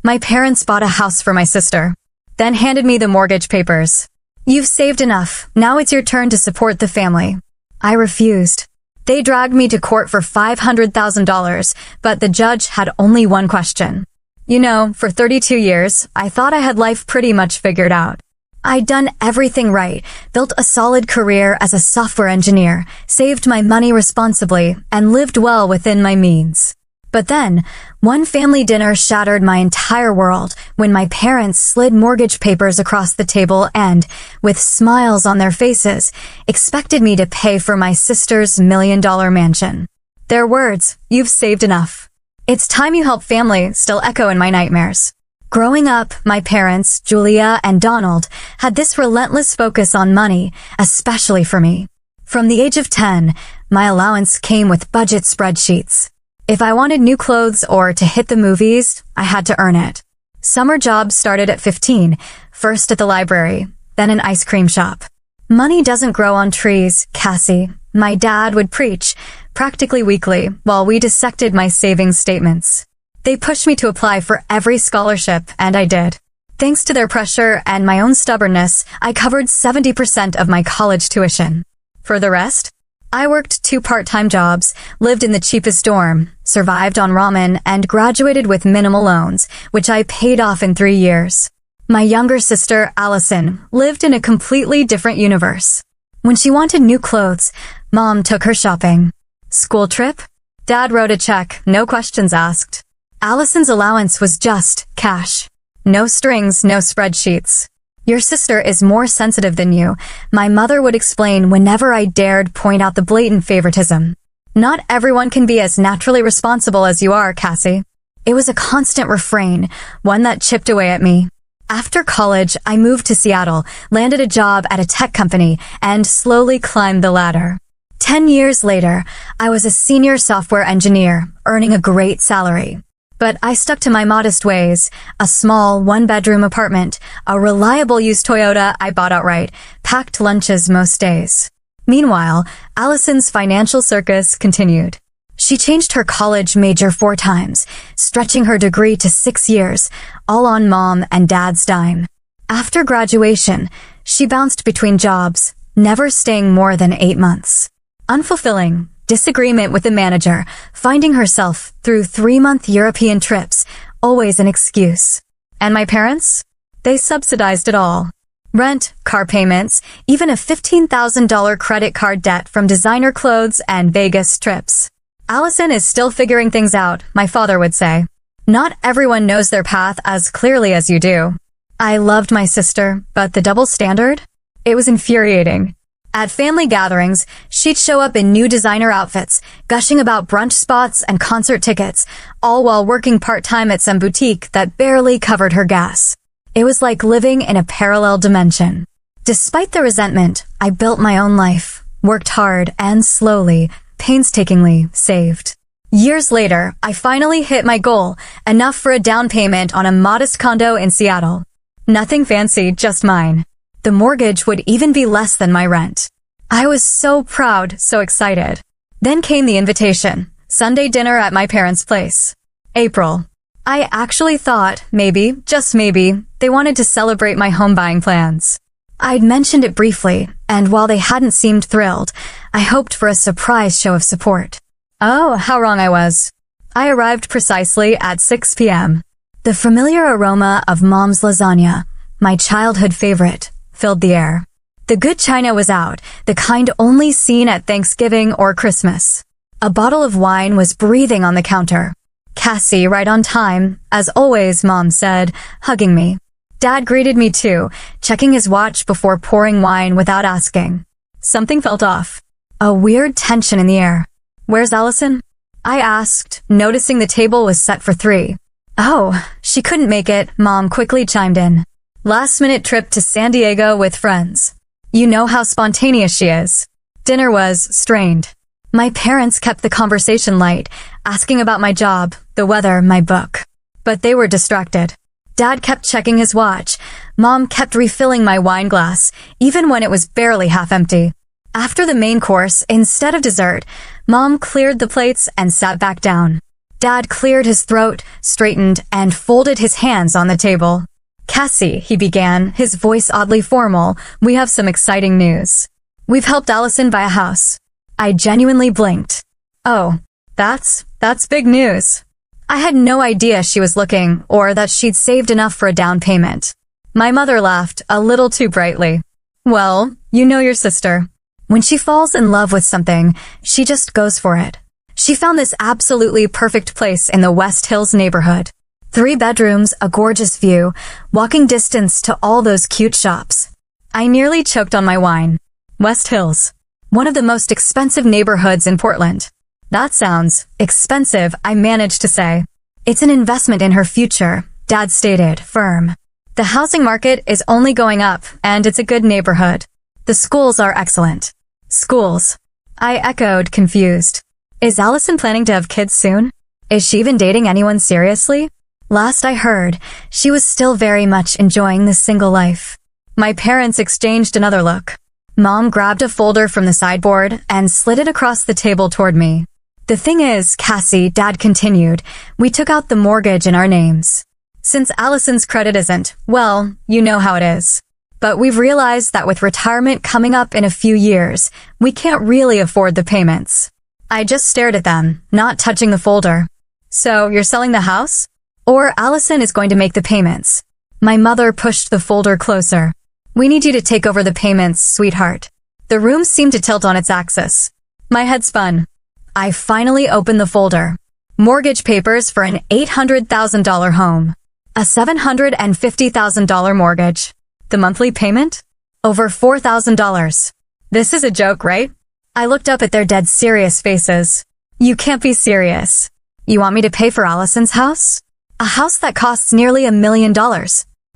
My parents bought a house for my sister, then handed me the mortgage papers. You've saved enough. Now it's your turn to support the family. I refused. They dragged me to court for $500,000, but the judge had only one question. You know, for 32 years, I thought I had life pretty much figured out. I'd done everything right, built a solid career as a software engineer, saved my money responsibly, and lived well within my means. But then, one family dinner shattered my entire world when my parents slid mortgage papers across the table and, with smiles on their faces, expected me to pay for my sister's $1 million mansion. Their words, "You've saved enough. It's time you help family," still echo in my nightmares. Growing up, my parents, Julia and Donald, had this relentless focus on money, especially for me. From the age of 10, my allowance came with budget spreadsheets. If I wanted new clothes or to hit the movies, I had to earn it. Summer jobs started at 15, first at the library, then an ice cream shop. Money doesn't grow on trees, Cassie. My dad would preach, practically weekly, while we dissected my savings statements. They pushed me to apply for every scholarship, and I did. Thanks to their pressure and my own stubbornness, I covered 70% of my college tuition. For the rest, I worked 2 part-time jobs, lived in the cheapest dorm, survived on ramen, and graduated with minimal loans, which I paid off in 3 years. My younger sister, Allison, lived in a completely different universe. When she wanted new clothes, Mom took her shopping. School trip? Dad wrote a check, no questions asked. Allison's allowance was just cash. No strings, no spreadsheets. Your sister is more sensitive than you, my mother would explain whenever I dared point out the blatant favoritism. Not everyone can be as naturally responsible as you are, Cassie. It was a constant refrain, one that chipped away at me. After college, I moved to Seattle, landed a job at a tech company, and slowly climbed the ladder. 10 years later, I was a senior software engineer, earning a great salary. But I stuck to my modest ways, a small 1-bedroom apartment, a reliable used Toyota I bought outright, packed lunches most days. Meanwhile, Allison's financial circus continued. She changed her college major 4 times, stretching her degree to 6 years, all on Mom and Dad's dime. After graduation, she bounced between jobs, never staying more than 8 months. Unfulfilling. Disagreement with the manager, finding herself through 3-month European trips, always an excuse. And my parents? They subsidized it all. Rent, car payments, even a $15,000 credit card debt from designer clothes and Vegas trips. Allison is still figuring things out, my father would say. Not everyone knows their path as clearly as you do. I loved my sister, but the double standard? It was infuriating. At family gatherings, she'd show up in new designer outfits, gushing about brunch spots and concert tickets, all while working part-time at some boutique that barely covered her gas. It was like living in a parallel dimension. Despite the resentment, I built my own life, worked hard, and slowly, painstakingly saved. Years later, I finally hit my goal, enough for a down payment on a modest condo in Seattle. Nothing fancy, just mine. The mortgage would even be less than my rent. I was so proud, so excited. Then came the invitation, Sunday dinner at my parents' place. April. I actually thought, maybe, just maybe, they wanted to celebrate my home buying plans. I'd mentioned it briefly, and while they hadn't seemed thrilled, I hoped for a surprise show of support. Oh, how wrong I was. I arrived precisely at 6 p.m. The familiar aroma of Mom's lasagna, my childhood favorite, filled the air. The good china was out, the kind only seen at Thanksgiving or Christmas. A bottle of wine was breathing on the counter. Cassie, right on time, as always, Mom said, hugging me. Dad greeted me too, checking his watch before pouring wine without asking. Something felt off. A weird tension in the air. Where's Allison? I asked, noticing the table was set for 3. Oh, she couldn't make it, Mom quickly chimed in. Last-minute trip to San Diego with friends. You know how spontaneous she is. Dinner was strained. My parents kept the conversation light, asking about my job, the weather, my book. But they were distracted. Dad kept checking his watch. Mom kept refilling my wine glass, even when it was barely half empty. After the main course, instead of dessert, Mom cleared the plates and sat back down. Dad cleared his throat, straightened, and folded his hands on the table. Cassie, he began, his voice oddly formal, we have some exciting news. We've helped Allison buy a house. I genuinely blinked. Oh, that's big news. I had no idea she was looking or that she'd saved enough for a down payment. My mother laughed a little too brightly. Well, you know your sister. When she falls in love with something, she just goes for it. She found this absolutely perfect place in the West Hills neighborhood. 3 bedrooms, a gorgeous view, walking distance to all those cute shops. I nearly choked on my wine. West Hills. One of the most expensive neighborhoods in Portland. That sounds expensive, I managed to say. It's an investment in her future, Dad stated, firm. The housing market is only going up, and it's a good neighborhood. The schools are excellent. Schools. I echoed, confused. Is Allison planning to have kids soon? Is she even dating anyone seriously? Last I heard, she was still very much enjoying the single life. My parents exchanged another look. Mom grabbed a folder from the sideboard and slid it across the table toward me. The thing is, Cassie, Dad continued, we took out the mortgage in our names. Since Allison's credit isn't, well, you know how it is. But we've realized that with retirement coming up in a few years, we can't really afford the payments. I just stared at them, not touching the folder. So, you're selling the house? Or Allison is going to make the payments. My mother pushed the folder closer. We need you to take over the payments, sweetheart. The room seemed to tilt on its axis. My head spun. I finally opened the folder. Mortgage papers for an $800,000 home. A $750,000 mortgage. The monthly payment? Over $4,000. This is a joke, right? I looked up at their dead serious faces. You can't be serious. You want me to pay for Allison's house? A house that costs nearly $1 million.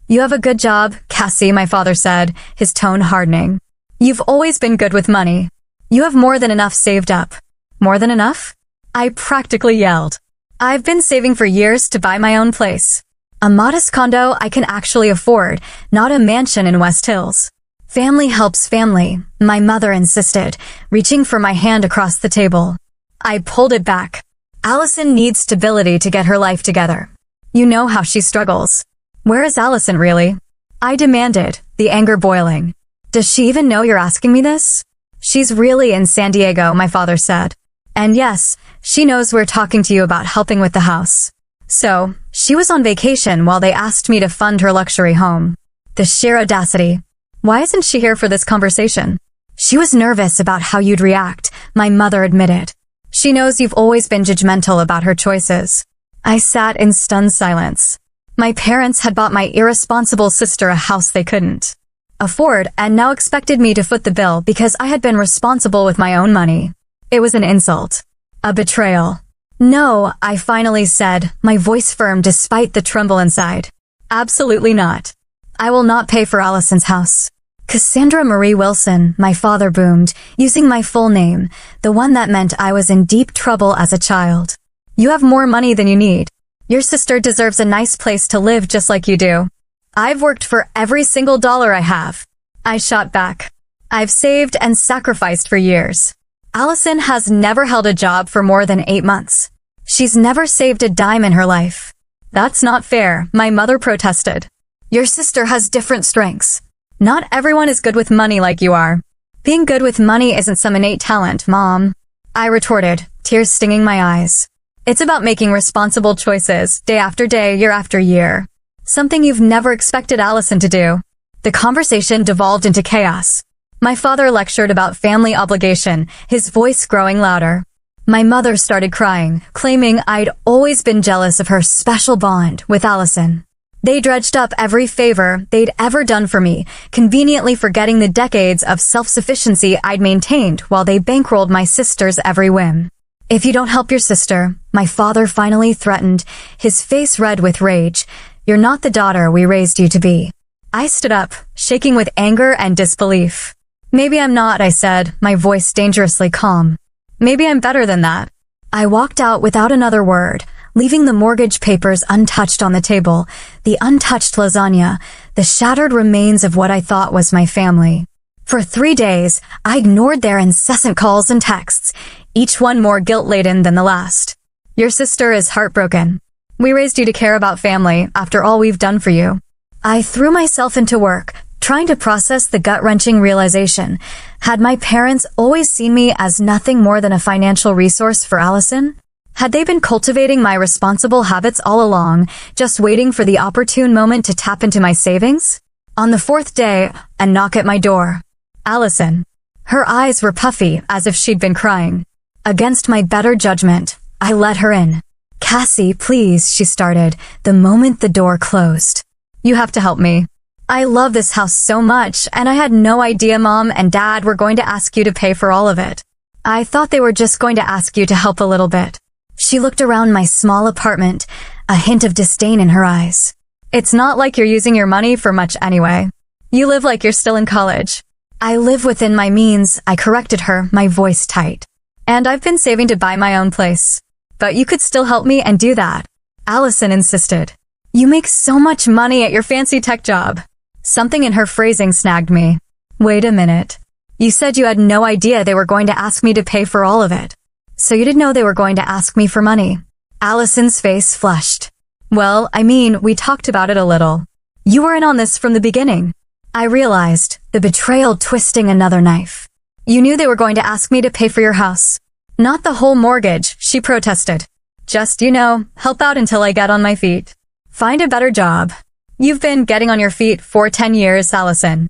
You have a good job, Cassie, my father said, his tone hardening. You've always been good with money. You have more than enough saved up. More than enough? I practically yelled. I've been saving for years to buy my own place. A modest condo I can actually afford, not a mansion in West Hills. Family helps family, my mother insisted, reaching for my hand across the table. I pulled it back. Allison needs stability to get her life together. You know how she struggles. Where is Allison really? I demanded, the anger boiling. Does she even know you're asking me this? She's really in San Diego, my father said. And yes, she knows we're talking to you about helping with the house. So, she was on vacation while they asked me to fund her luxury home. The sheer audacity. Why isn't she here for this conversation? She was nervous about how you'd react, my mother admitted. She knows you've always been judgmental about her choices. I sat in stunned silence. My parents had bought my irresponsible sister a house they couldn't afford and now expected me to foot the bill because I had been responsible with my own money. It was an insult. A betrayal. No, I finally said, my voice firm despite the tremble inside. Absolutely not. I will not pay for Allison's house. Cassandra Marie Wilson, my father boomed, using my full name, the one that meant I was in deep trouble as a child. You have more money than you need. Your sister deserves a nice place to live just like you do. I've worked for every single dollar I have. I shot back. I've saved and sacrificed for years. Allison has never held a job for more than 8 months. She's never saved a dime in her life. That's not fair, my mother protested. Your sister has different strengths. Not everyone is good with money like you are. Being good with money isn't some innate talent, Mom. I retorted, tears stinging my eyes. It's about making responsible choices, day after day, year after year. Something you've never expected Allison to do. The conversation devolved into chaos. My father lectured about family obligation, his voice growing louder. My mother started crying, claiming I'd always been jealous of her special bond with Allison. They dredged up every favor they'd ever done for me, conveniently forgetting the decades of self-sufficiency I'd maintained while they bankrolled my sister's every whim. If you don't help your sister, my father finally threatened, his face red with rage, you're not the daughter we raised you to be. I stood up, shaking with anger and disbelief. Maybe I'm not, I said, my voice dangerously calm. Maybe I'm better than that. I walked out without another word, leaving the mortgage papers untouched on the table, the untouched lasagna, the shattered remains of what I thought was my family. For 3 days, I ignored their incessant calls and texts, each one more guilt-laden than the last. Your sister is heartbroken. We raised you to care about family after all we've done for you. I threw myself into work, trying to process the gut-wrenching realization. Had my parents always seen me as nothing more than a financial resource for Allison? Had they been cultivating my responsible habits all along, just waiting for the opportune moment to tap into my savings? On the fourth day, a knock at my door. Allison. Her eyes were puffy, as if she'd been crying. Against my better judgment, I let her in. Cassie, please, she started, the moment the door closed. You have to help me. I love this house so much, and I had no idea Mom and Dad were going to ask you to pay for all of it. I thought they were just going to ask you to help a little bit. She looked around my small apartment, a hint of disdain in her eyes. It's not like you're using your money for much anyway. You live like you're still in college. I live within my means, I corrected her, my voice tight. And I've been saving to buy my own place. But you could still help me and do that. Allison insisted. You make so much money at your fancy tech job. Something in her phrasing snagged me. Wait a minute. You said you had no idea they were going to ask me to pay for all of it. So you didn't know they were going to ask me for money. Allison's face flushed. Well, I mean, we talked about it a little. You were in on this from the beginning. I realized, the betrayal twisting another knife. You knew they were going to ask me to pay for your house. Not the whole mortgage, she protested. Just, help out until I get on my feet. Find a better job. You've been getting on your feet for 10 years, Allison.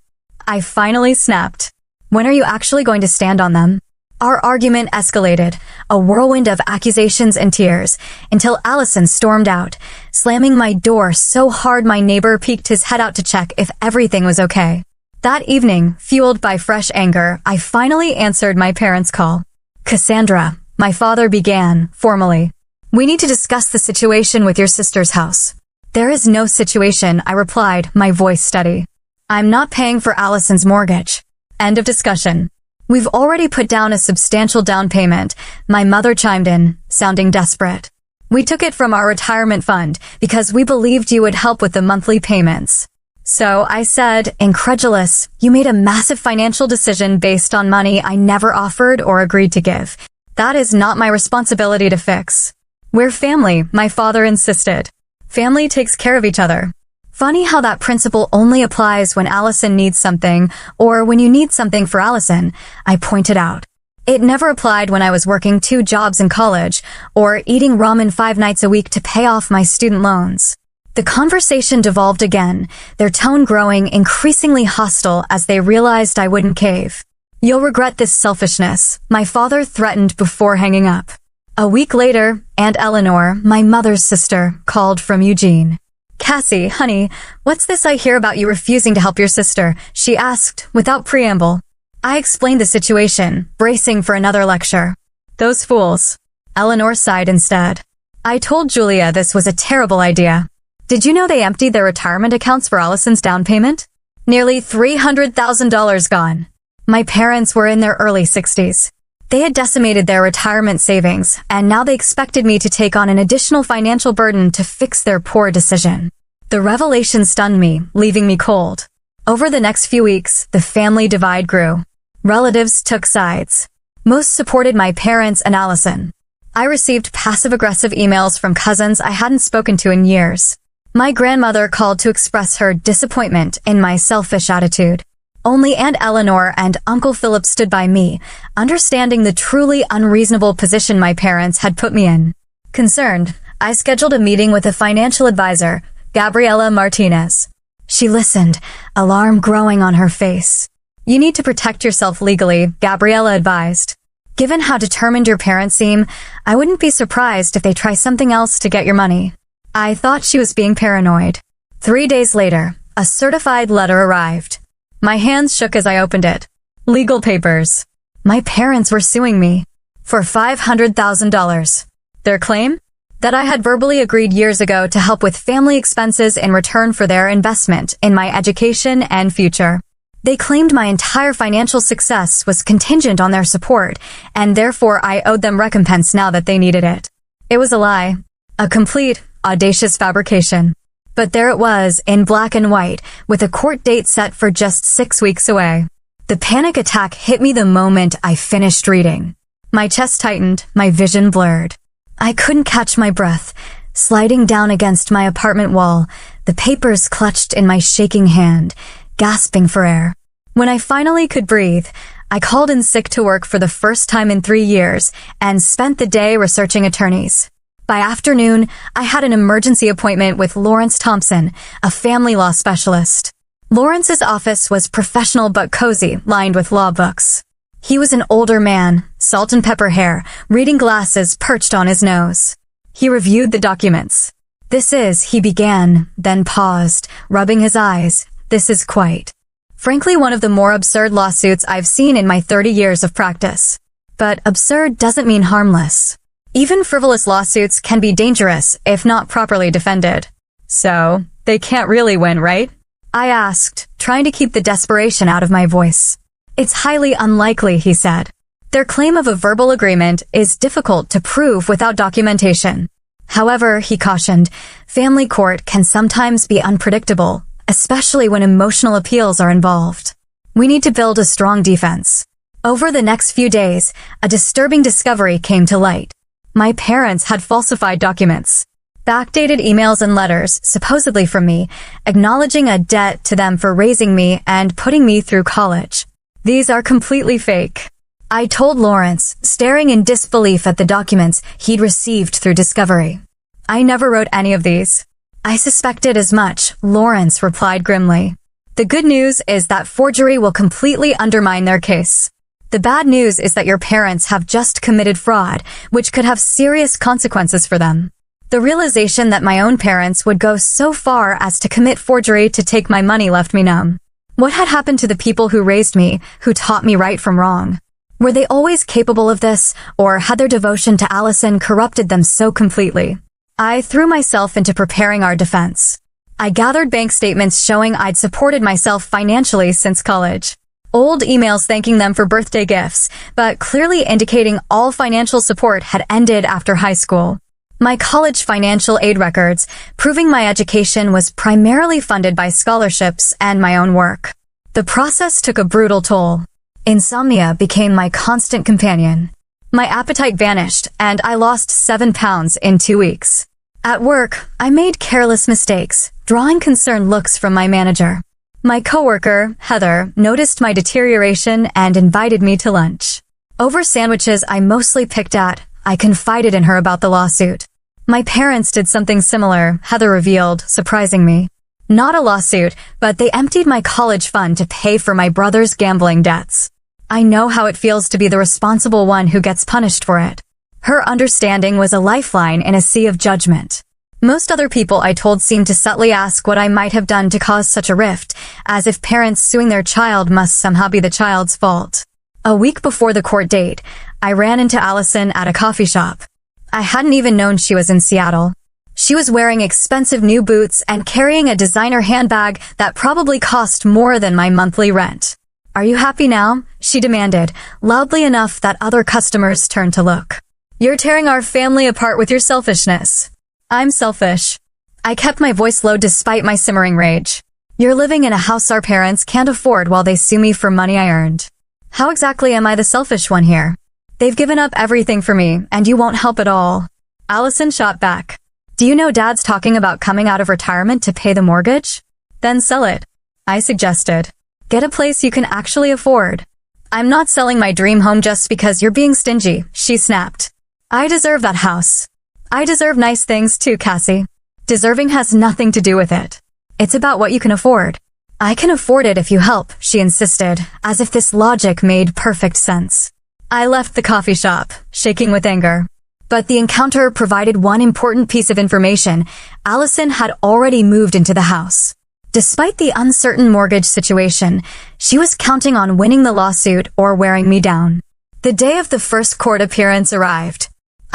I finally snapped. When are you actually going to stand on them? Our argument escalated, a whirlwind of accusations and tears, until Allison stormed out, slamming my door so hard my neighbor peeked his head out to check if everything was okay. That evening, fueled by fresh anger, I finally answered my parents' call. Cassandra, my father began, formally. We need to discuss the situation with your sister's house. There is no situation, I replied, my voice steady. I'm not paying for Allison's mortgage. End of discussion. We've already put down a substantial down payment, my mother chimed in, sounding desperate. We took it from our retirement fund because we believed you would help with the monthly payments. So I said, incredulous, you made a massive financial decision based on money I never offered or agreed to give. That is not my responsibility to fix. We're family, my father insisted. Family takes care of each other. Funny how that principle only applies when Allison needs something, or when you need something for Allison, I pointed out. It never applied when I was working 2 jobs in college, or eating ramen 5 nights a week to pay off my student loans. The conversation devolved again, their tone growing increasingly hostile as they realized I wouldn't cave. You'll regret this selfishness, my father threatened before hanging up. A week later, Aunt Eleanor, my mother's sister, called from Eugene. Cassie, honey, what's this I hear about you refusing to help your sister? She asked, without preamble. I explained the situation, bracing for another lecture. Those fools. Eleanor sighed instead. I told Julia this was a terrible idea. Did you know they emptied their retirement accounts for Allison's down payment? Nearly $300,000 gone. My parents were in their early 60s. They had decimated their retirement savings, and now they expected me to take on an additional financial burden to fix their poor decision. The revelation stunned me, leaving me cold. Over the next few weeks, the family divide grew. Relatives took sides. Most supported my parents and Allison. I received passive-aggressive emails from cousins I hadn't spoken to in years. My grandmother called to express her disappointment in my selfish attitude. Only Aunt Eleanor and Uncle Philip stood by me, understanding the truly unreasonable position my parents had put me in. Concerned, I scheduled a meeting with a financial advisor, Gabriela Martinez. She listened, alarm growing on her face. You need to protect yourself legally, Gabriela advised. Given how determined your parents seem, I wouldn't be surprised if they try something else to get your money. I thought she was being paranoid. 3 days later, a certified letter arrived. My hands shook as I opened it. Legal papers. My parents were suing me for $500,000. Their claim? That I had verbally agreed years ago to help with family expenses in return for their investment in my education and future. They claimed my entire financial success was contingent on their support, and therefore I owed them recompense now that they needed it. It was a lie. A complete, audacious fabrication. But there it was, in black and white, with a court date set for just 6 weeks away. The panic attack hit me the moment I finished reading. My chest tightened, my vision blurred. I couldn't catch my breath. Sliding down against my apartment wall, the papers clutched in my shaking hand, gasping for air. When I finally could breathe, I called in sick to work for the first time in 3 years and spent the day researching attorneys. By afternoon, I had an emergency appointment with Lawrence Thompson, a family law specialist. Lawrence's office was professional but cozy, lined with law books. He was an older man, salt and pepper hair, reading glasses perched on his nose. He reviewed the documents. "This is," he began, then paused, rubbing his eyes. "This is quite, frankly, one of the more absurd lawsuits I've seen in my 30 years of practice." But absurd doesn't mean harmless. Even frivolous lawsuits can be dangerous if not properly defended. "So, they can't really win, right?" I asked, trying to keep the desperation out of my voice. "It's highly unlikely," he said. "Their claim of a verbal agreement is difficult to prove without documentation. However," he cautioned, "family court can sometimes be unpredictable, especially when emotional appeals are involved. We need to build a strong defense." Over the next few days, a disturbing discovery came to light. My parents had falsified documents. Backdated emails and letters, supposedly from me, acknowledging a debt to them for raising me and putting me through college. "These are completely fake," I told Lawrence, staring in disbelief at the documents he'd received through discovery. "I never wrote any of these." "I suspected as much," Lawrence replied grimly. "The good news is that forgery will completely undermine their case. The bad news is that your parents have just committed fraud, which could have serious consequences for them." The realization that my own parents would go so far as to commit forgery to take my money left me numb. What had happened to the people who raised me, who taught me right from wrong? Were they always capable of this, or had their devotion to Allison corrupted them so completely? I threw myself into preparing our defense. I gathered bank statements showing I'd supported myself financially since college. Old emails thanking them for birthday gifts, but clearly indicating all financial support had ended after high school. My college financial aid records, proving my education was primarily funded by scholarships and my own work. The process took a brutal toll. Insomnia became my constant companion. My appetite vanished, and I lost 7 pounds in 2 weeks. At work, I made careless mistakes, drawing concerned looks from my manager. My coworker, Heather, noticed my deterioration and invited me to lunch. Over sandwiches I mostly picked at, I confided in her about the lawsuit. My parents did something similar, Heather revealed, surprising me. Not a lawsuit, but they emptied my college fund to pay for my brother's gambling debts. I know how it feels to be the responsible one who gets punished for it. Her understanding was a lifeline in a sea of judgment. Most other people I told seemed to subtly ask what I might have done to cause such a rift, as if parents suing their child must somehow be the child's fault. A week before the court date, I ran into Allison at a coffee shop. I hadn't even known she was in Seattle. She was wearing expensive new boots and carrying a designer handbag that probably cost more than my monthly rent. "Are you happy now?" she demanded, loudly enough that other customers turned to look. "You're tearing our family apart with your selfishness." "I'm selfish." I kept my voice low despite my simmering rage. "You're living in a house our parents can't afford while they sue me for money I earned. How exactly am I the selfish one here? They've given up everything for me, and you won't help at all." Allison shot back. "Do you know Dad's talking about coming out of retirement to pay the mortgage? Then sell it," I suggested. "Get a place you can actually afford." "I'm not selling my dream home just because you're being stingy," she snapped. "I deserve that house. I deserve nice things too, Cassie. Deserving has nothing to do with it. It's about what you can afford." "I can afford it if you help," she insisted, as if this logic made perfect sense. I left the coffee shop, shaking with anger. But the encounter provided one important piece of information. Allison had already moved into the house. Despite the uncertain mortgage situation, she was counting on winning the lawsuit or wearing me down. The day of the first court appearance arrived.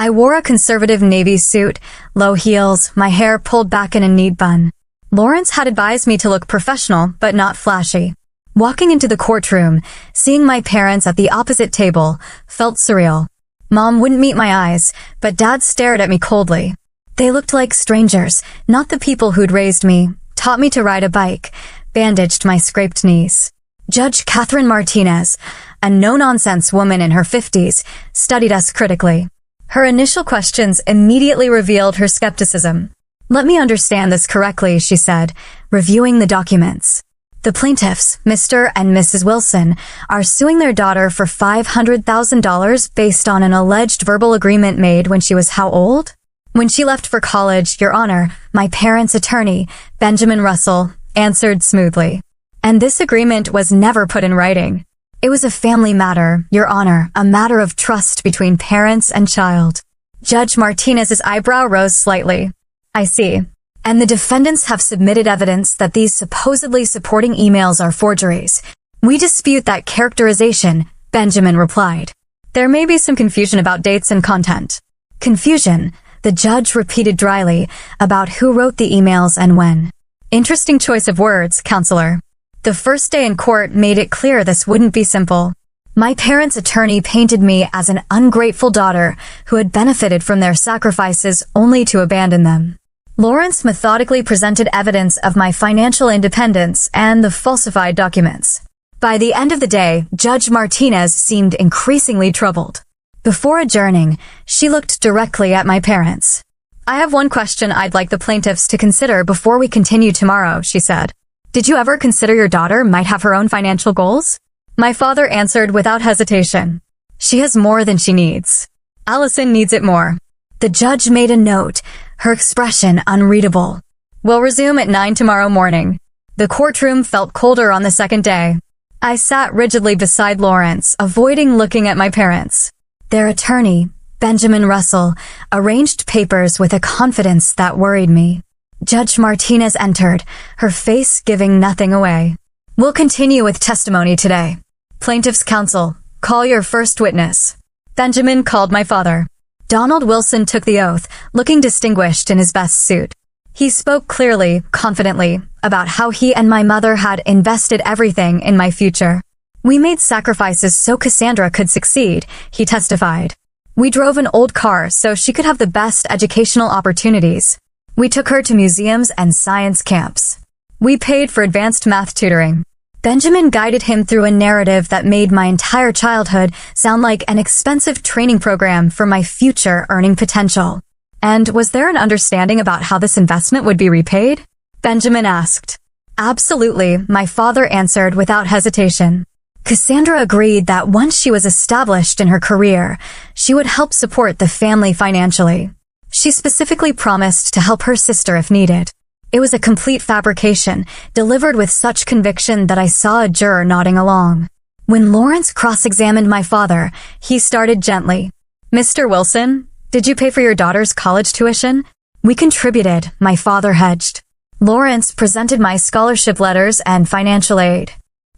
I wore a conservative navy suit, low heels, my hair pulled back in a neat bun. Lawrence had advised me to look professional, but not flashy. Walking into the courtroom, seeing my parents at the opposite table, felt surreal. Mom wouldn't meet my eyes, but Dad stared at me coldly. They looked like strangers, not the people who'd raised me, taught me to ride a bike, bandaged my scraped knees. Judge Catherine Martinez, a no-nonsense woman in her 50s, studied us critically. Her initial questions immediately revealed her skepticism. "Let me understand this correctly," she said, reviewing the documents. "The plaintiffs, Mr. and Mrs. Wilson, are suing their daughter for $500,000 based on an alleged verbal agreement made when she was how old?" "When she left for college, Your Honor," my parents' attorney, Benjamin Russell, answered smoothly. "And this agreement was never put in writing. It was a family matter, Your Honor, a matter of trust between parents and child." Judge Martinez's eyebrow rose slightly. "I see. And the defendants have submitted evidence that these supposedly supporting emails are forgeries. We dispute that characterization," Benjamin replied. "There may be some confusion about dates and content." "Confusion," the judge repeated dryly, "about who wrote the emails and when." "Interesting choice of words, counselor." The first day in court made it clear this wouldn't be simple. My parents' attorney painted me as an ungrateful daughter who had benefited from their sacrifices only to abandon them. Lawrence methodically presented evidence of my financial independence and the falsified documents. By the end of the day, Judge Martinez seemed increasingly troubled. Before adjourning, she looked directly at my parents. "I have one question I'd like the plaintiffs to consider before we continue tomorrow," she said. "Did you ever consider your daughter might have her own financial goals?" My father answered without hesitation. "She has more than she needs. Allison needs it more." The judge made a note, her expression unreadable. "We'll resume at 9 tomorrow morning." The courtroom felt colder on the second day. I sat rigidly beside Lawrence, avoiding looking at my parents. Their attorney, Benjamin Russell, arranged papers with a confidence that worried me. Judge Martinez entered, her face giving nothing away. "We'll continue with testimony today. Plaintiff's counsel, call your first witness." Benjamin called my father. Donald Wilson took the oath, looking distinguished in his best suit. He spoke clearly, confidently, about how he and my mother had invested everything in my future. "We made sacrifices so Cassandra could succeed," he testified. "We drove an old car so she could have the best educational opportunities. We took her to museums and science camps. We paid for advanced math tutoring." Benjamin guided him through a narrative that made my entire childhood sound like an expensive training program for my future earning potential. "And was there an understanding about how this investment would be repaid?" Benjamin asked. "Absolutely," my father answered without hesitation. Cassandra agreed that once she was established in her career, she would help support the family financially. She specifically promised to help her sister if needed. It was a complete fabrication, delivered with such conviction that I saw a juror nodding along. When Lawrence cross-examined my father, he started gently. "Mr. Wilson, did you pay for your daughter's college tuition?" "We contributed," my father hedged. Lawrence presented my scholarship letters and financial aid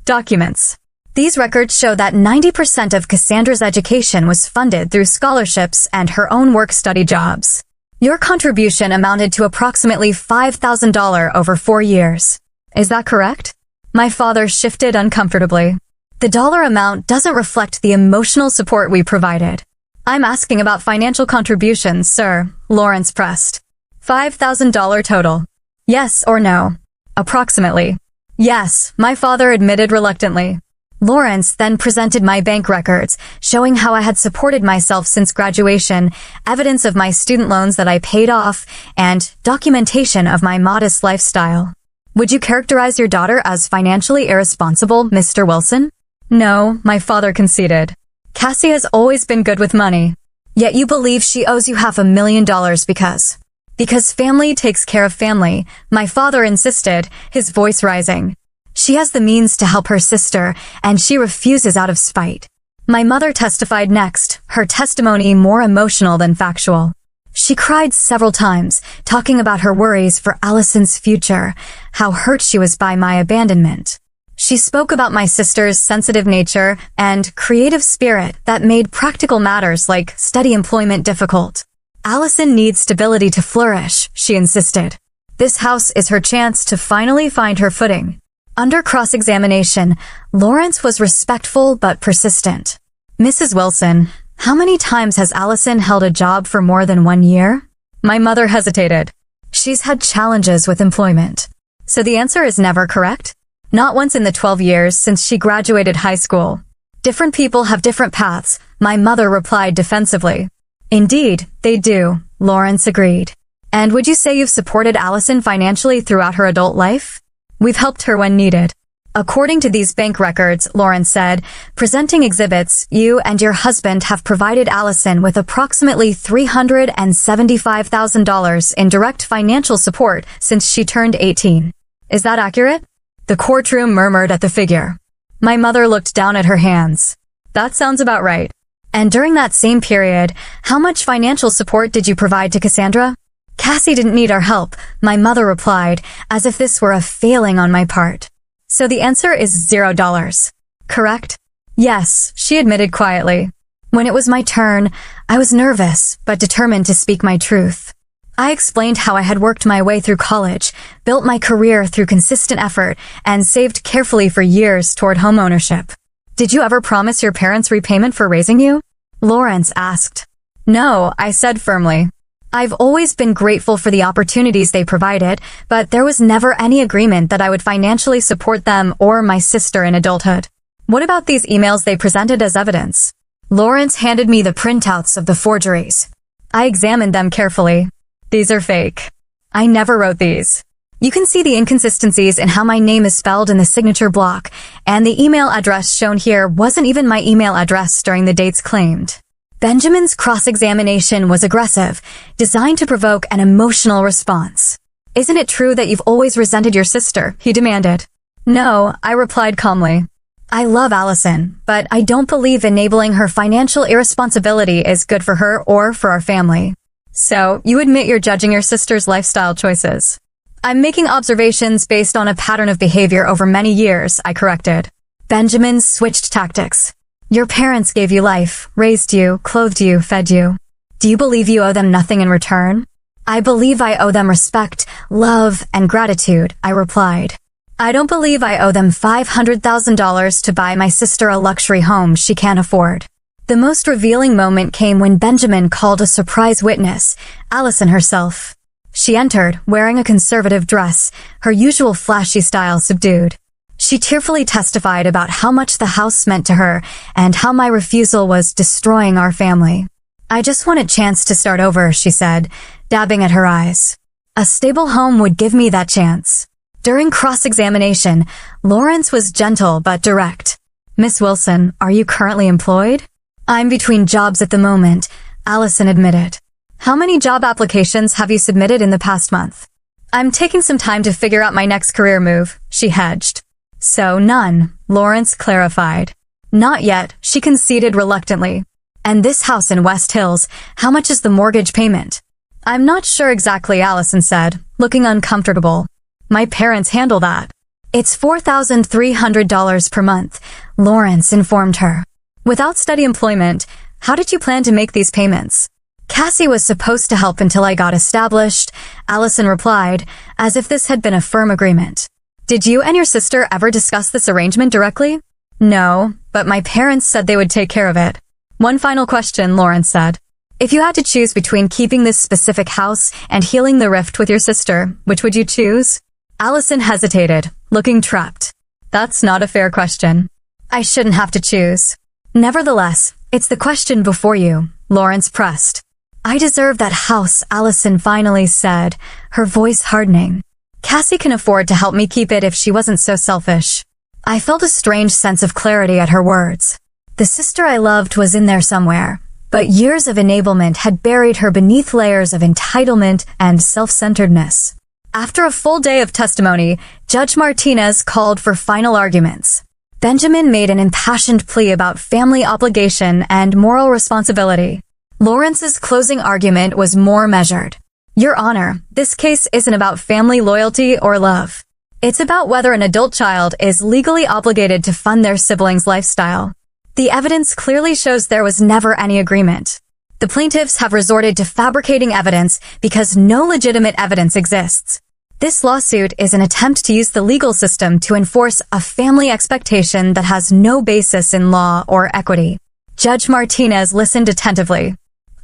documents. These records show that 90% of Cassandra's education was funded through scholarships and her own work-study jobs. Your contribution amounted to approximately $5,000 over 4 years. Is that correct? My father shifted uncomfortably. The dollar amount doesn't reflect the emotional support we provided. "I'm asking about financial contributions, sir," Lawrence pressed. $5,000 total. Yes or no? Approximately. Yes, my father admitted reluctantly. Lawrence then presented my bank records, showing how I had supported myself since graduation, evidence of my student loans that I paid off, and documentation of my modest lifestyle. "Would you characterize your daughter as financially irresponsible, Mr. Wilson?" "No," my father conceded. "Cassie has always been good with money. Yet you believe she owes you $500,000 because family takes care of family," my father insisted, his voice rising. "She has the means to help her sister, and she refuses out of spite." My mother testified next, her testimony more emotional than factual. She cried several times, talking about her worries for Allison's future, how hurt she was by my abandonment. She spoke about my sister's sensitive nature and creative spirit that made practical matters like steady employment difficult. "Allison needs stability to flourish," she insisted. "This house is her chance to finally find her footing." Under cross-examination, Lawrence was respectful but persistent. "Mrs. Wilson, how many times has Allison held a job for more than 1 year?" My mother hesitated. "She's had challenges with employment." "So the answer is never correct?" "Not once in the 12 years since she graduated high school." "Different people have different paths," my mother replied defensively. Indeed, they do, Lawrence agreed. And would you say you've supported Allison financially throughout her adult life? We've helped her when needed. According to these bank records, Lawrence said, presenting exhibits, you and your husband have provided Allison with approximately $375,000 in direct financial support since she turned 18. Is that accurate? The courtroom murmured at the figure. My mother looked down at her hands. That sounds about right. And during that same period, how much financial support did you provide to Cassandra? Cassie didn't need our help, my mother replied, as if this were a failing on my part. So the answer is $0. Correct? Yes, she admitted quietly. When it was my turn, I was nervous, but determined to speak my truth. I explained how I had worked my way through college, built my career through consistent effort, and saved carefully for years toward homeownership. Did you ever promise your parents repayment for raising you? Lawrence asked. No, I said firmly. I've always been grateful for the opportunities they provided, but there was never any agreement that I would financially support them or my sister in adulthood. What about these emails they presented as evidence? Lawrence handed me the printouts of the forgeries. I examined them carefully. These are fake. I never wrote these. You can see the inconsistencies in how my name is spelled in the signature block, and the email address shown here wasn't even my email address during the dates claimed. Benjamin's cross-examination was aggressive, designed to provoke an emotional response. Isn't it true that you've always resented your sister? He demanded. No, I replied calmly. I love Allison, but I don't believe enabling her financial irresponsibility is good for her or for our family. So, you admit you're judging your sister's lifestyle choices. I'm making observations based on a pattern of behavior over many years, I corrected. Benjamin switched tactics. Your parents gave you life, raised you, clothed you, fed you. Do you believe you owe them nothing in return? I believe I owe them respect, love, and gratitude, I replied. I don't believe I owe them $500,000 to buy my sister a luxury home she can't afford. The most revealing moment came when Benjamin called a surprise witness, Allison herself. She entered, wearing a conservative dress, her usual flashy style subdued. She tearfully testified about how much the house meant to her and how my refusal was destroying our family. I just want a chance to start over, she said, dabbing at her eyes. A stable home would give me that chance. During cross-examination, Lawrence was gentle but direct. Miss Wilson, are you currently employed? I'm between jobs at the moment, Allison admitted. How many job applications have you submitted in the past month? I'm taking some time to figure out my next career move, she hedged. So none, Lawrence clarified. Not yet, she conceded reluctantly. And this house in West Hills, how much is the mortgage payment? I'm not sure exactly, Allison said, looking uncomfortable. My parents handle that. It's $4,300 per month, Lawrence informed her. Without steady employment, how did you plan to make these payments? Cassie was supposed to help until I got established, Allison replied, as if this had been a firm agreement. Did you and your sister ever discuss this arrangement directly? No, but my parents said they would take care of it. One final question, Lawrence said. If you had to choose between keeping this specific house and healing the rift with your sister, which would you choose? Allison hesitated, looking trapped. That's not a fair question. I shouldn't have to choose. Nevertheless, it's the question before you, Lawrence pressed. I deserve that house, Allison finally said, her voice hardening. Cassie can afford to help me keep it if she wasn't so selfish. I felt a strange sense of clarity at her words. The sister I loved was in there somewhere, but years of enablement had buried her beneath layers of entitlement and self-centeredness. After a full day of testimony, Judge Martinez called for final arguments. Benjamin made an impassioned plea about family obligation and moral responsibility. Lawrence's closing argument was more measured. Your Honor, this case isn't about family loyalty or love. It's about whether an adult child is legally obligated to fund their siblings' lifestyle. The evidence clearly shows there was never any agreement. The plaintiffs have resorted to fabricating evidence because no legitimate evidence exists. This lawsuit is an attempt to use the legal system to enforce a family expectation that has no basis in law or equity. Judge Martinez listened attentively.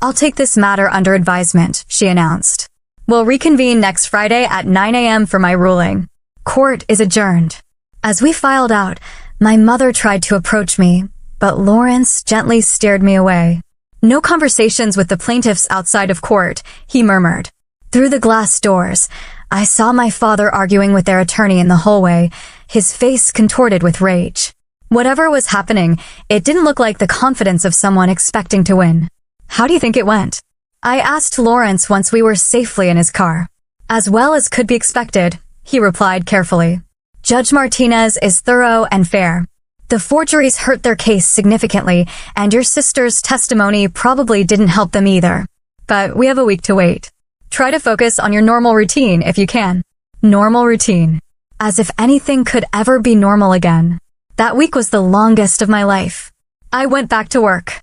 I'll take this matter under advisement, she announced. We'll reconvene next Friday at 9 a.m. for my ruling. Court is adjourned. As we filed out, my mother tried to approach me, but Lawrence gently steered me away. No conversations with the plaintiffs outside of court, he murmured. Through the glass doors, I saw my father arguing with their attorney in the hallway, his face contorted with rage. Whatever was happening, it didn't look like the confidence of someone expecting to win. How do you think it went? I asked Lawrence once we were safely in his car. As well as could be expected, he replied carefully. Judge Martinez is thorough and fair. The forgeries hurt their case significantly, and your sister's testimony probably didn't help them either. But we have a week to wait. Try to focus on your normal routine if you can. Normal routine. As if anything could ever be normal again. That week was the longest of my life. I went back to work.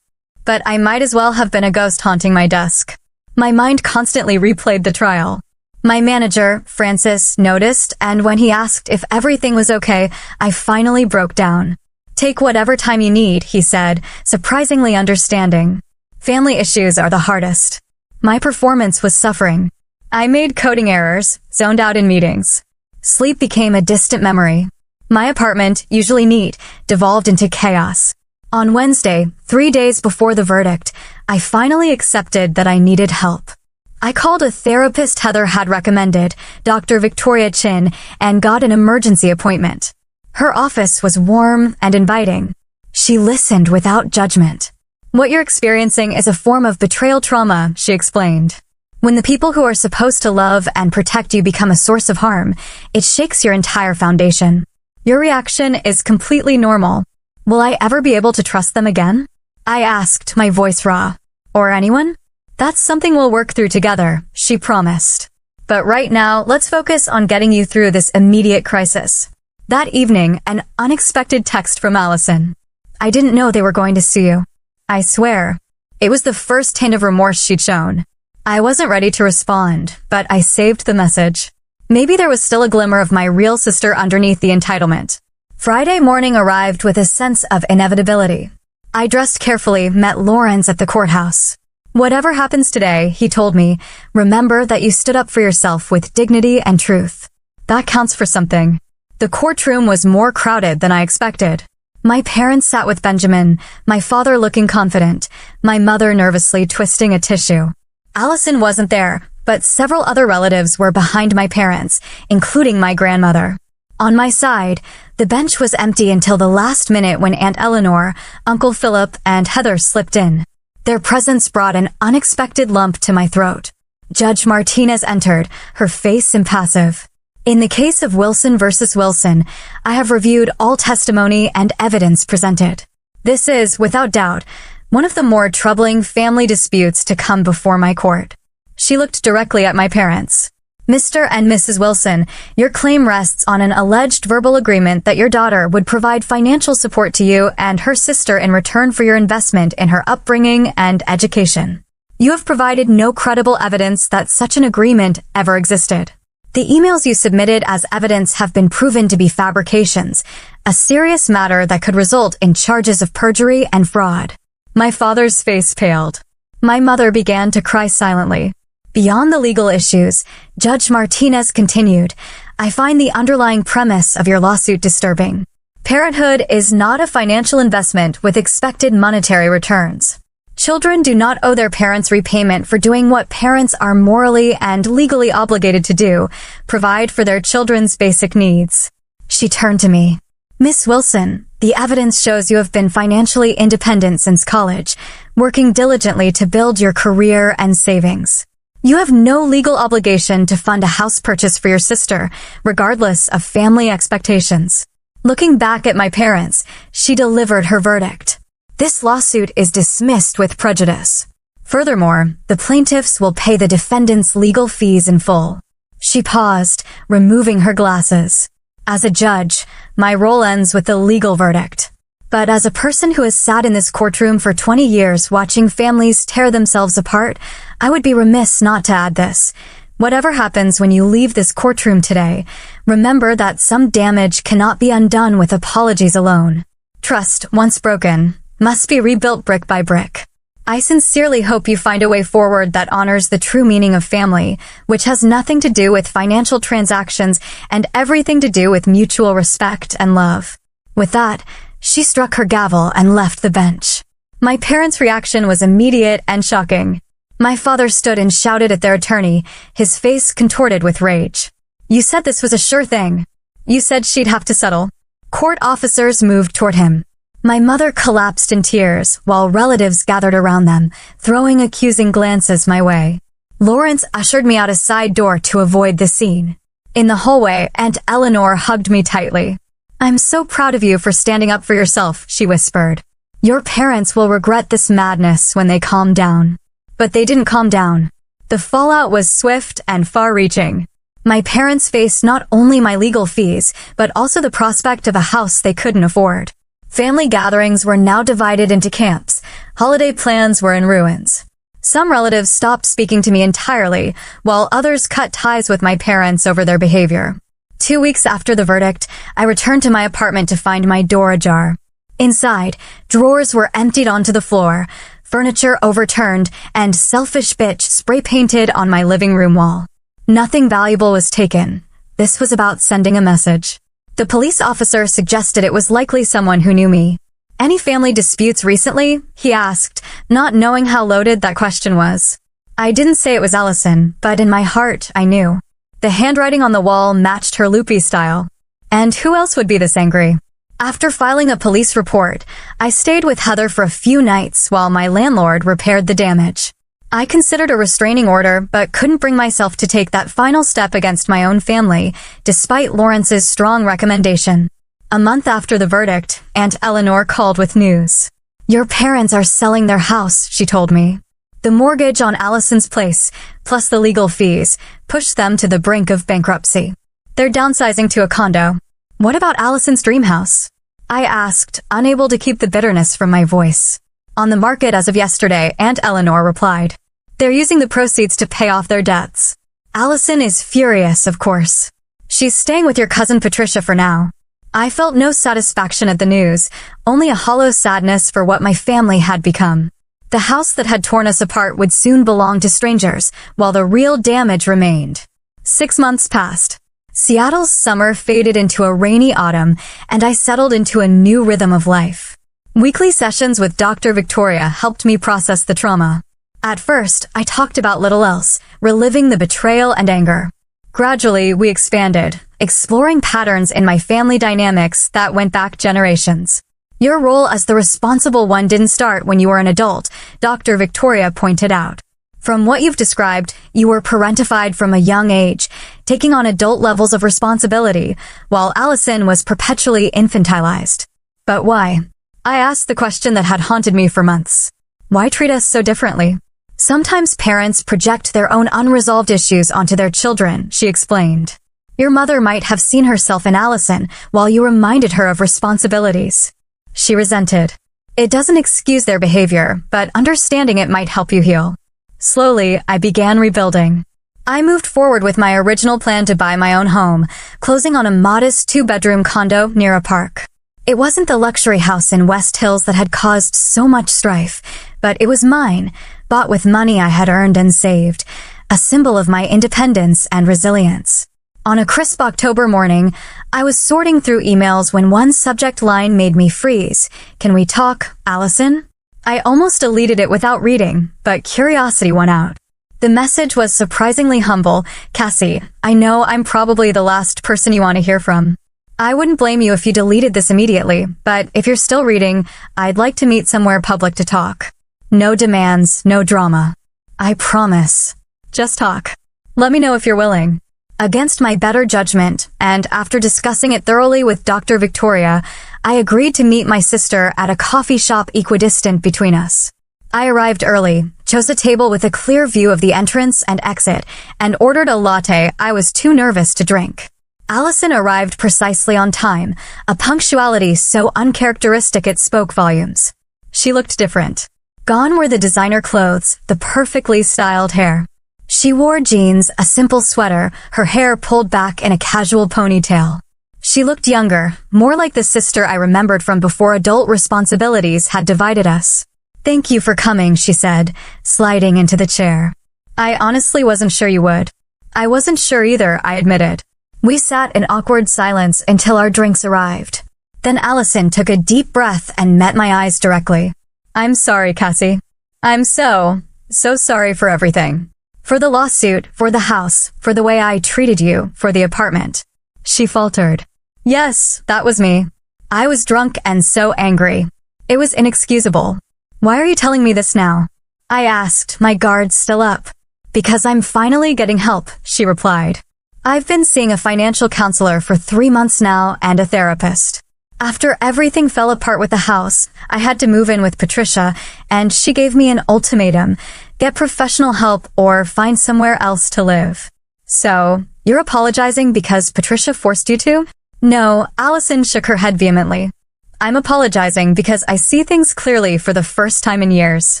But I might as well have been a ghost haunting my desk. My mind constantly replayed the trial. My manager, Francis, noticed, and when he asked if everything was okay, I finally broke down. Take whatever time you need, he said, surprisingly understanding. Family issues are the hardest. My performance was suffering. I made coding errors, zoned out in meetings. Sleep became a distant memory. My apartment, usually neat, devolved into chaos. On Wednesday, 3 days before the verdict, I finally accepted that I needed help. I called a therapist Heather had recommended, Dr. Victoria Chin, and got an emergency appointment. Her office was warm and inviting. She listened without judgment. What you're experiencing is a form of betrayal trauma, she explained. When the people who are supposed to love and protect you become a source of harm, it shakes your entire foundation. Your reaction is completely normal. Will I ever be able to trust them again? I asked, my voice raw. Or anyone? That's something we'll work through together, she promised. But right now, let's focus on getting you through this immediate crisis. That evening, an unexpected text from Allison. I didn't know they were going to sue you. I swear. It was the first hint of remorse she'd shown. I wasn't ready to respond, but I saved the message. Maybe there was still a glimmer of my real sister underneath the entitlement. Friday morning arrived with a sense of inevitability. I dressed carefully, met Lawrence at the courthouse. Whatever happens today, he told me, remember that you stood up for yourself with dignity and truth. That counts for something. The courtroom was more crowded than I expected. My parents sat with Benjamin, my father looking confident, my mother nervously twisting a tissue. Allison wasn't there, but several other relatives were behind my parents, including my grandmother. On my side, the bench was empty until the last minute when Aunt Eleanor, Uncle Philip, and Heather slipped in. Their presence brought an unexpected lump to my throat. Judge Martinez entered, her face impassive. In the case of Wilson versus Wilson, I have reviewed all testimony and evidence presented. This is, without doubt, one of the more troubling family disputes to come before my court. She looked directly at my parents. Mr. and Mrs. Wilson, your claim rests on an alleged verbal agreement that your daughter would provide financial support to you and her sister in return for your investment in her upbringing and education. You have provided no credible evidence that such an agreement ever existed. The emails you submitted as evidence have been proven to be fabrications, a serious matter that could result in charges of perjury and fraud. My father's face paled. My mother began to cry silently. Beyond the legal issues, Judge Martinez continued, I find the underlying premise of your lawsuit disturbing. Parenthood is not a financial investment with expected monetary returns. Children do not owe their parents repayment for doing what parents are morally and legally obligated to do, provide for their children's basic needs. She turned to me. Miss Wilson, the evidence shows you have been financially independent since college, working diligently to build your career and savings. You have no legal obligation to fund a house purchase for your sister, regardless of family expectations. Looking back at my parents, she delivered her verdict. This lawsuit is dismissed with prejudice. Furthermore, the plaintiffs will pay the defendant's legal fees in full. She paused, removing her glasses. As a judge, my role ends with the legal verdict. But as a person who has sat in this courtroom for 20 years watching families tear themselves apart, I would be remiss not to add this. Whatever happens when you leave this courtroom today, remember that some damage cannot be undone with apologies alone. Trust, once broken, must be rebuilt brick by brick. I sincerely hope you find a way forward that honors the true meaning of family, which has nothing to do with financial transactions and everything to do with mutual respect and love. With that, she struck her gavel and left the bench. My parents' reaction was immediate and shocking. My father stood and shouted at their attorney, his face contorted with rage. "You said this was a sure thing. You said she'd have to settle." Court officers moved toward him. My mother collapsed in tears, while relatives gathered around them, throwing accusing glances my way. Lawrence ushered me out a side door to avoid the scene. In the hallway, Aunt Eleanor hugged me tightly. "I'm so proud of you for standing up for yourself," she whispered. "Your parents will regret this madness when they calm down." But they didn't calm down. The fallout was swift and far-reaching. My parents faced not only my legal fees, but also the prospect of a house they couldn't afford. Family gatherings were now divided into camps. Holiday plans were in ruins. Some relatives stopped speaking to me entirely, while others cut ties with my parents over their behavior. 2 weeks after the verdict, I returned to my apartment to find my door ajar. Inside, drawers were emptied onto the floor, furniture overturned, and "selfish bitch" spray-painted on my living room wall. Nothing valuable was taken. This was about sending a message. The police officer suggested it was likely someone who knew me. "Any family disputes recently?" he asked, not knowing how loaded that question was. I didn't say it was Allison, but in my heart, I knew. The handwriting on the wall matched her loopy style. And who else would be this angry? After filing a police report, I stayed with Heather for a few nights while my landlord repaired the damage. I considered a restraining order, but couldn't bring myself to take that final step against my own family, despite Lawrence's strong recommendation. A month after the verdict, Aunt Eleanor called with news. "Your parents are selling their house," she told me. The mortgage on Allison's place, plus the legal fees, pushed them to the brink of bankruptcy. They're downsizing to a condo. "What about Allison's dream house?" I asked, unable to keep the bitterness from my voice. "On the market as of yesterday," Aunt Eleanor replied. "They're using the proceeds to pay off their debts." Allison is furious, of course. "She's staying with your cousin Patricia for now." I felt no satisfaction at the news, only a hollow sadness for what my family had become. The house that had torn us apart would soon belong to strangers, while the real damage remained. 6 months passed. Seattle's summer faded into a rainy autumn, and I settled into a new rhythm of life. Weekly sessions with Dr. Victoria helped me process the trauma. At first, I talked about little else, reliving the betrayal and anger. Gradually, we expanded, exploring patterns in my family dynamics that went back generations. "Your role as the responsible one didn't start when you were an adult," Dr. Victoria pointed out. "From what you've described, you were parentified from a young age, taking on adult levels of responsibility, while Allison was perpetually infantilized. But why?" I asked the question that had haunted me for months. Why treat us so differently? "Sometimes parents project their own unresolved issues onto their children," she explained. "Your mother might have seen herself in Allison while you reminded her of responsibilities." She resented. "It doesn't excuse their behavior, but understanding it might help you heal." Slowly, I began rebuilding. I moved forward with my original plan to buy my own home, closing on a modest 2-bedroom condo near a park. It wasn't the luxury house in West Hills that had caused so much strife, but it was mine, bought with money I had earned and saved, a symbol of my independence and resilience. On a crisp October morning, I was sorting through emails when one subject line made me freeze. "Can we talk, Allison?" I almost deleted it without reading, but curiosity won out. The message was surprisingly humble. "Cassie, I know I'm probably the last person you want to hear from. I wouldn't blame you if you deleted this immediately, but if you're still reading, I'd like to meet somewhere public to talk. No demands, no drama. I promise. Just talk. Let me know if you're willing." Against my better judgment, and after discussing it thoroughly with Dr. Victoria, I agreed to meet my sister at a coffee shop equidistant between us. I arrived early, chose a table with a clear view of the entrance and exit, and ordered a latte I was too nervous to drink. Allison arrived precisely on time, a punctuality so uncharacteristic it spoke volumes. She looked different. Gone were the designer clothes, the perfectly styled hair. She wore jeans, a simple sweater, her hair pulled back in a casual ponytail. She looked younger, more like the sister I remembered from before adult responsibilities had divided us. "Thank you for coming," she said, sliding into the chair. "I honestly wasn't sure you would." "I wasn't sure either," I admitted. We sat in awkward silence until our drinks arrived. Then Allison took a deep breath and met my eyes directly. I'm sorry, Cassie. I'm so sorry for everything. For the lawsuit, for the house, for the way I treated you, for the apartment. She faltered. Yes, that was me. I was drunk and so angry. It was inexcusable. Why are you telling me this now? I asked, my guard still up. Because I'm finally getting help, she replied. I've been seeing a financial counselor for 3 months now and a therapist. After everything fell apart with the house, I had to move in with Patricia, and she gave me an ultimatum: get professional help or find somewhere else to live. So, you're apologizing because Patricia forced you to? No, Allison shook her head vehemently. I'm apologizing because I see things clearly for the first time in years.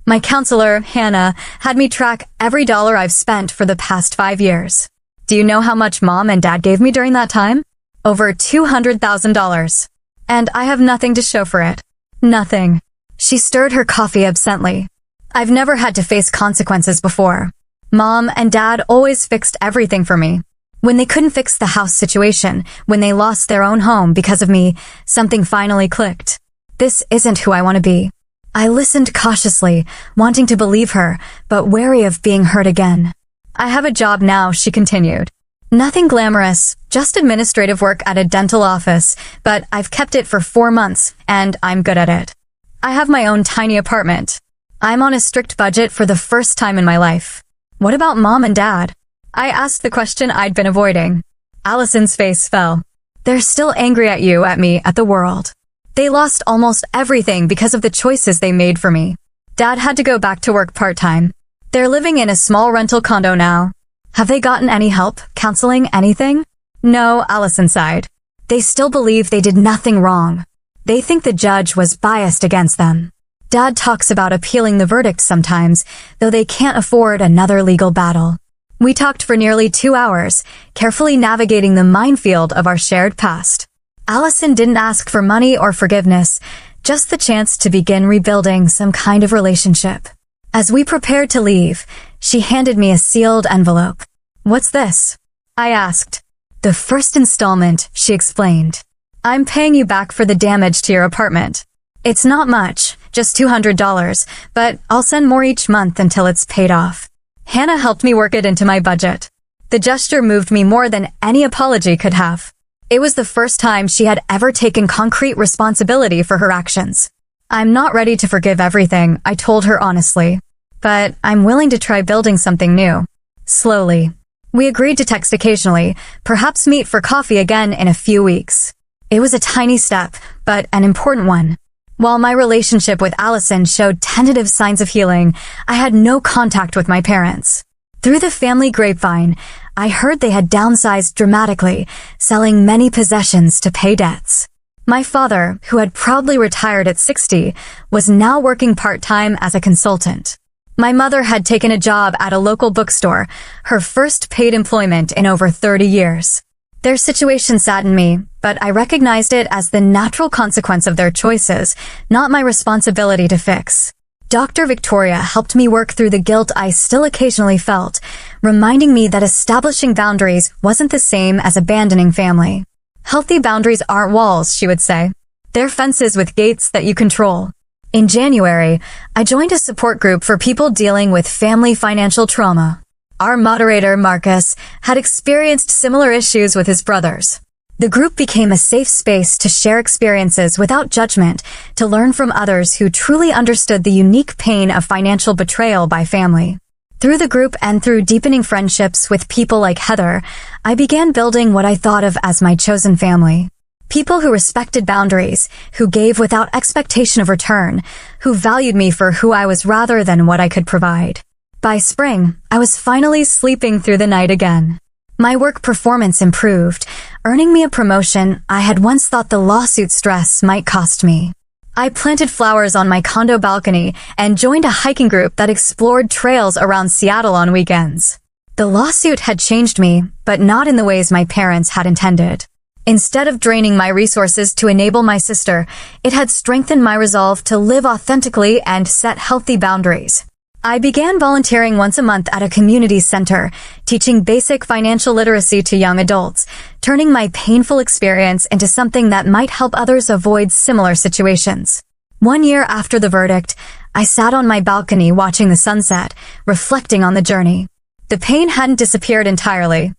My counselor, Hannah, had me track every dollar I've spent for the past 5 years. Do you know how much Mom and Dad gave me during that time? Over $200,000. And I have nothing to show for it. Nothing. She stirred her coffee absently. I've never had to face consequences before. Mom and Dad always fixed everything for me. When they couldn't fix the house situation, when they lost their own home because of me, something finally clicked. This isn't who I want to be. I listened cautiously, wanting to believe her, but wary of being hurt again. I have a job now, she continued. Nothing glamorous, just administrative work at a dental office, but I've kept it for 4 months, and I'm good at it. I have my own tiny apartment. I'm on a strict budget for the first time in my life. What about Mom and Dad? I asked the question I'd been avoiding. Allison's face fell. They're still angry at you, at me, at the world. They lost almost everything because of the choices they made for me. Dad had to go back to work part-time. They're living in a small rental condo now. Have they gotten any help, counseling, anything? No, Allison sighed. They still believe they did nothing wrong. They think the judge was biased against them. Dad talks about appealing the verdict sometimes, though they can't afford another legal battle. We talked for nearly 2 hours, carefully navigating the minefield of our shared past. Allison didn't ask for money or forgiveness, just the chance to begin rebuilding some kind of relationship. As we prepared to leave, she handed me a sealed envelope. What's this? I asked. The first installment, she explained. I'm paying you back for the damage to your apartment. It's not much, just $200, but I'll send more each month until it's paid off. Hannah helped me work it into my budget. The gesture moved me more than any apology could have. It was the first time she had ever taken concrete responsibility for her actions. I'm not ready to forgive everything, I told her honestly. But I'm willing to try building something new. Slowly. We agreed to text occasionally, perhaps meet for coffee again in a few weeks. It was a tiny step, but an important one. While my relationship with Allison showed tentative signs of healing, I had no contact with my parents. Through the family grapevine, I heard they had downsized dramatically, selling many possessions to pay debts. My father, who had proudly retired at 60, was now working part-time as a consultant. My mother had taken a job at a local bookstore, her first paid employment in over 30 years. Their situation saddened me, but I recognized it as the natural consequence of their choices, not my responsibility to fix. Dr. Victoria helped me work through the guilt I still occasionally felt, reminding me that establishing boundaries wasn't the same as abandoning family. Healthy boundaries aren't walls, she would say. They're fences with gates that you control. In January, I joined a support group for people dealing with family financial trauma. Our moderator, Marcus, had experienced similar issues with his brothers. The group became a safe space to share experiences without judgment, to learn from others who truly understood the unique pain of financial betrayal by family. Through the group and through deepening friendships with people like Heather, I began building what I thought of as my chosen family. People who respected boundaries, who gave without expectation of return, who valued me for who I was rather than what I could provide. By spring, I was finally sleeping through the night again. My work performance improved, earning me a promotion I had once thought the lawsuit stress might cost me. I planted flowers on my condo balcony and joined a hiking group that explored trails around Seattle on weekends. The lawsuit had changed me, but not in the ways my parents had intended. Instead of draining my resources to enable my sister, it had strengthened my resolve to live authentically and set healthy boundaries. I began volunteering once a month at a community center, teaching basic financial literacy to young adults, turning my painful experience into something that might help others avoid similar situations. 1 year after the verdict, I sat on my balcony watching the sunset, reflecting on the journey. The pain hadn't disappeared entirely.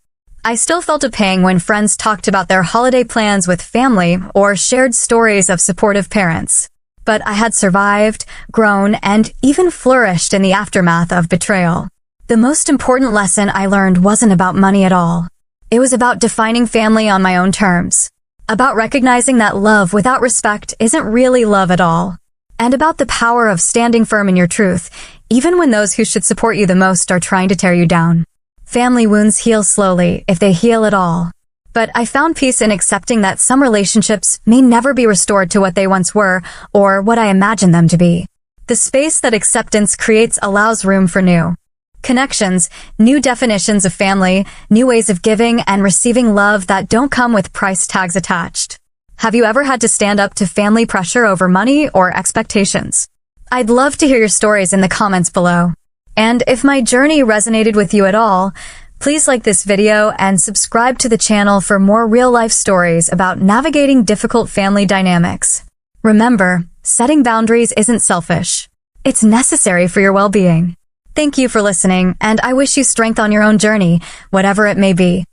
I still felt a pang when friends talked about their holiday plans with family or shared stories of supportive parents. But I had survived, grown, and even flourished in the aftermath of betrayal. The most important lesson I learned wasn't about money at all. It was about defining family on my own terms. About recognizing that love without respect isn't really love at all. And about the power of standing firm in your truth, even when those who should support you the most are trying to tear you down. Family wounds heal slowly, if they heal at all. But I found peace in accepting that some relationships may never be restored to what they once were, or what I imagined them to be. The space that acceptance creates allows room for new connections, new definitions of family, new ways of giving and receiving love that don't come with price tags attached. Have you ever had to stand up to family pressure over money or expectations? I'd love to hear your stories in the comments below. And if my journey resonated with you at all, please like this video and subscribe to the channel for more real-life stories about navigating difficult family dynamics. Remember, setting boundaries isn't selfish. It's necessary for your well-being. Thank you for listening, and I wish you strength on your own journey, whatever it may be.